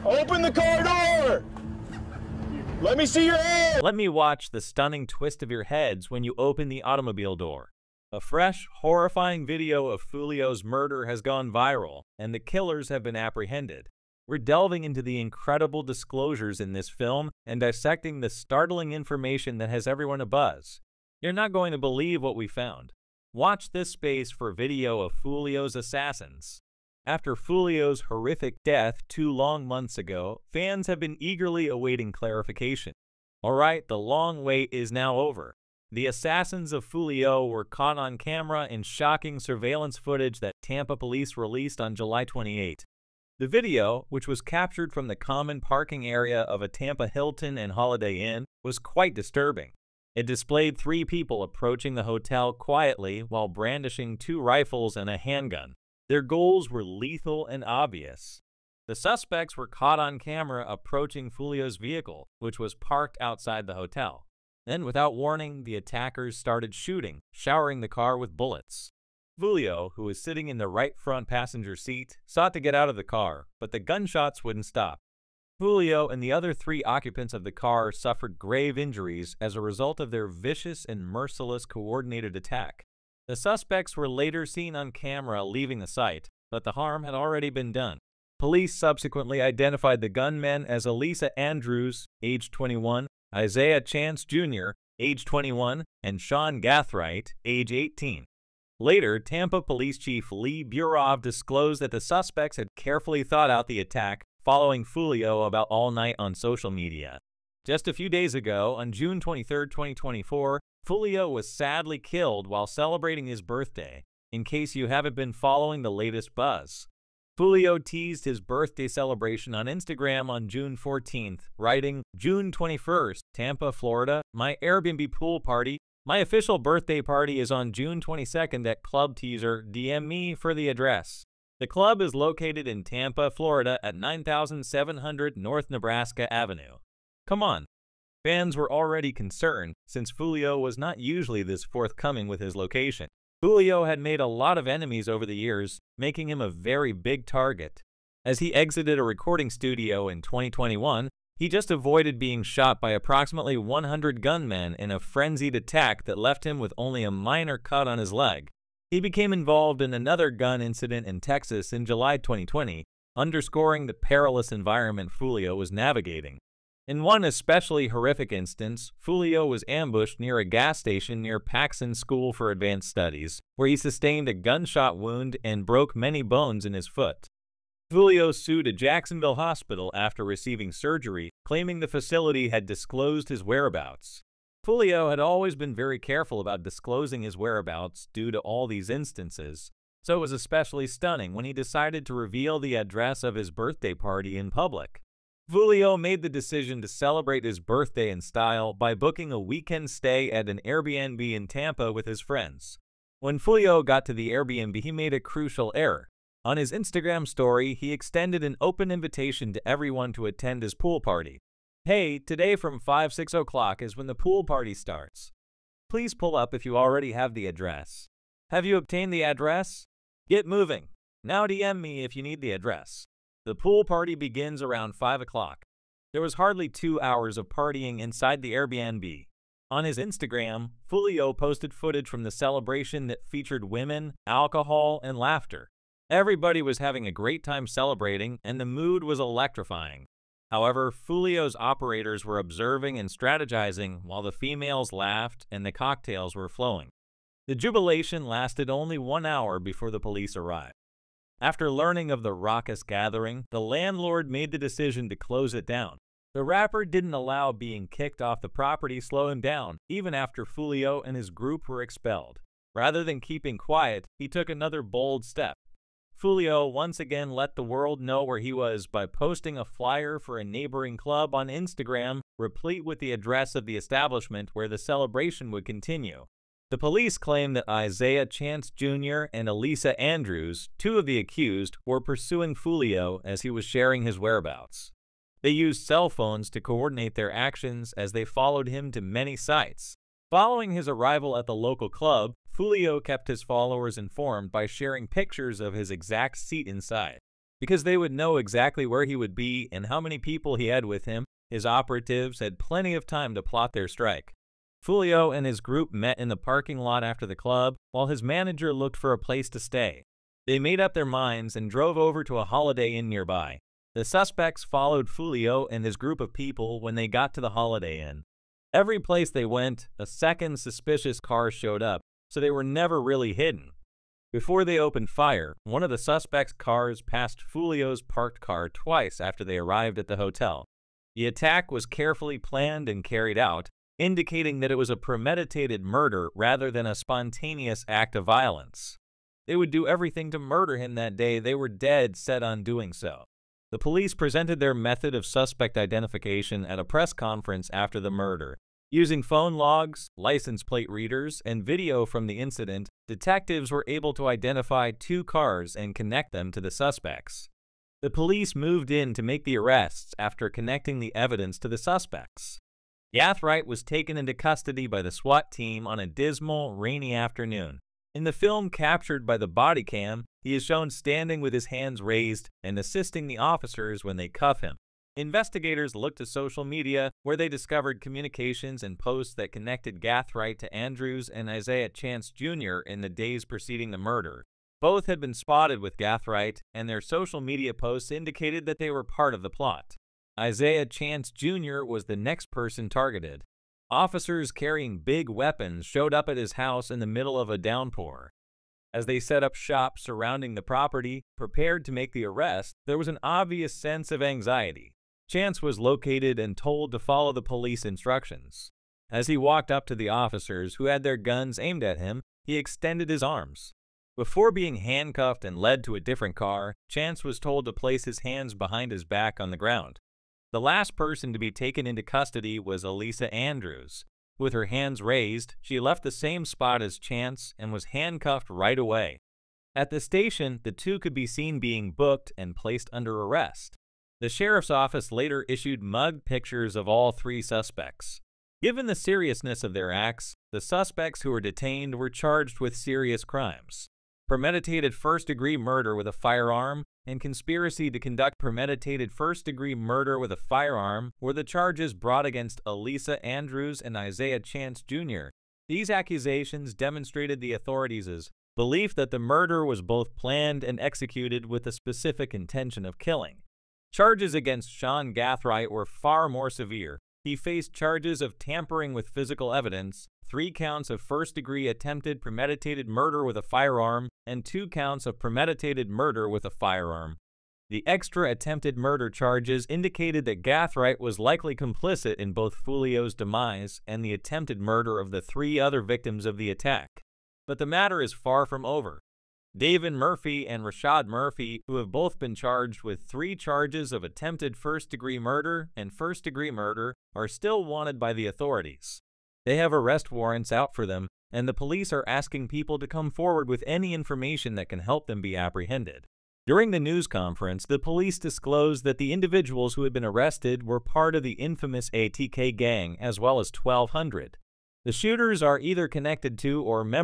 Open the car door! Let me see your hand! Let me watch the stunning twist of your heads when you open the automobile door. A fresh, horrifying video of Foolio's murder has gone viral, and the killers have been apprehended. We're delving into the incredible disclosures in this film and dissecting the startling information that has everyone abuzz. You're not going to believe what we found. Watch this space for video of Foolio's assassins. After Foolio's horrific death 2 long months ago, fans have been eagerly awaiting clarification. Alright, the long wait is now over. The assassins of Foolio were caught on camera in shocking surveillance footage that Tampa police released on July 28. The video, which was captured from the common parking area of a Tampa Hilton and Holiday Inn, was quite disturbing. It displayed 3 people approaching the hotel quietly while brandishing 2 rifles and a handgun. Their goals were lethal and obvious. The suspects were caught on camera approaching Foolio's vehicle, which was parked outside the hotel. Then, without warning, the attackers started shooting, showering the car with bullets. Foolio, who was sitting in the right front passenger seat, sought to get out of the car, but the gunshots wouldn't stop. Foolio and the other 3 occupants of the car suffered grave injuries as a result of their vicious and merciless coordinated attack. The suspects were later seen on camera leaving the site, but the harm had already been done. Police subsequently identified the gunmen as Elisa Andrews, age 21, Isaiah Chance Jr., age 21, and Sean Gathright, age 18. Later, Tampa Police Chief Lee Burov disclosed that the suspects had carefully thought out the attack, following Foolio about all night on social media. Just a few days ago, on June 23, 2024, Foolio was sadly killed while celebrating his birthday, in case you haven't been following the latest buzz. Foolio teased his birthday celebration on Instagram on June 14th, writing, "June 21st, Tampa, Florida, my Airbnb pool party. My official birthday party is on June 22nd at Club Teaser. DM me for the address." The club is located in Tampa, Florida at 9700 North Nebraska Avenue. Come on. Fans were already concerned, since Foolio was not usually this forthcoming with his location. Foolio had made a lot of enemies over the years, making him a very big target. As he exited a recording studio in 2021, he just avoided being shot by approximately 100 gunmen in a frenzied attack that left him with only a minor cut on his leg. He became involved in another gun incident in Texas in July 2020, underscoring the perilous environment Foolio was navigating. In one especially horrific instance, Foolio was ambushed near a gas station near Paxson School for Advanced Studies, where he sustained a gunshot wound and broke many bones in his foot. Foolio sued a Jacksonville hospital after receiving surgery, claiming the facility had disclosed his whereabouts. Foolio had always been very careful about disclosing his whereabouts due to all these instances, so it was especially stunning when he decided to reveal the address of his birthday party in public. Foolio made the decision to celebrate his birthday in style by booking a weekend stay at an Airbnb in Tampa with his friends. When Foolio got to the Airbnb, he made a crucial error. On his Instagram story, he extended an open invitation to everyone to attend his pool party. "Hey, today from 5-6 o'clock is when the pool party starts. Please pull up if you already have the address. Have you obtained the address? Get moving. Now DM me if you need the address." The pool party begins around 5 o'clock. There was hardly 2 hours of partying inside the Airbnb. On his Instagram, Foolio posted footage from the celebration that featured women, alcohol, and laughter. Everybody was having a great time celebrating, and the mood was electrifying. However, Foolio's operators were observing and strategizing while the females laughed and the cocktails were flowing. The jubilation lasted only 1 hour before the police arrived. After learning of the raucous gathering, the landlord made the decision to close it down. The rapper didn't allow being kicked off the property slow him down, even after Foolio and his group were expelled. Rather than keeping quiet, he took another bold step. Foolio once again let the world know where he was by posting a flyer for a neighboring club on Instagram, replete with the address of the establishment where the celebration would continue. The police claim that Isaiah Chance Jr. and Elisa Andrews, 2 of the accused, were pursuing Foolio as he was sharing his whereabouts. They used cell phones to coordinate their actions as they followed him to many sites. Following his arrival at the local club, Foolio kept his followers informed by sharing pictures of his exact seat inside. Because they would know exactly where he would be and how many people he had with him, his operatives had plenty of time to plot their strike. Foolio and his group met in the parking lot after the club, while his manager looked for a place to stay. They made up their minds and drove over to a Holiday Inn nearby. The suspects followed Foolio and his group of people when they got to the Holiday Inn. Every place they went, a second suspicious car showed up, so they were never really hidden. Before they opened fire, one of the suspects' cars passed Foolio's parked car twice after they arrived at the hotel. The attack was carefully planned and carried out, indicating that it was a premeditated murder rather than a spontaneous act of violence. They would do everything to murder him that day. They were dead set on doing so. The police presented their method of suspect identification at a press conference after the murder. Using phone logs, license plate readers, and video from the incident, detectives were able to identify 2 cars and connect them to the suspects. The police moved in to make the arrests after connecting the evidence to the suspects. Gathright was taken into custody by the SWAT team on a dismal, rainy afternoon. In the film captured by the body cam, he is shown standing with his hands raised and assisting the officers when they cuff him. Investigators looked to social media, where they discovered communications and posts that connected Gathright to Andrews and Isaiah Chance Jr. in the days preceding the murder. Both had been spotted with Gathright, and their social media posts indicated that they were part of the plot. Isaiah Chance Jr. was the next person targeted. Officers carrying big weapons showed up at his house in the middle of a downpour. As they set up shop surrounding the property, prepared to make the arrest, there was an obvious sense of anxiety. Chance was located and told to follow the police instructions. As he walked up to the officers who had their guns aimed at him, he extended his arms. Before being handcuffed and led to a different car, Chance was told to place his hands behind his back on the ground. The last person to be taken into custody was Elisa Andrews. With her hands raised, she left the same spot as Chance and was handcuffed right away. At the station, the 2 could be seen being booked and placed under arrest. The sheriff's office later issued mug pictures of all 3 suspects. Given the seriousness of their acts, the suspects who were detained were charged with serious crimes. Premeditated first-degree murder with a firearm and conspiracy to conduct premeditated first-degree murder with a firearm were the charges brought against Elisa Andrews and Isaiah Chance Jr. These accusations demonstrated the authorities' belief that the murder was both planned and executed with the specific intention of killing. Charges against Sean Gathright were far more severe. He faced charges of tampering with physical evidence, 3 counts of first-degree attempted premeditated murder with a firearm, and 2 counts of premeditated murder with a firearm. The extra attempted murder charges indicated that Gathright was likely complicit in both Foolio's demise and the attempted murder of the 3 other victims of the attack. But the matter is far from over. David Murphy and Rashad Murphy, who have both been charged with 3 charges of attempted first-degree murder and first-degree murder, are still wanted by the authorities. They have arrest warrants out for them, and the police are asking people to come forward with any information that can help them be apprehended. During the news conference, the police disclosed that the individuals who had been arrested were part of the infamous ATK gang, as well as 1,200. The shooters are either connected to or members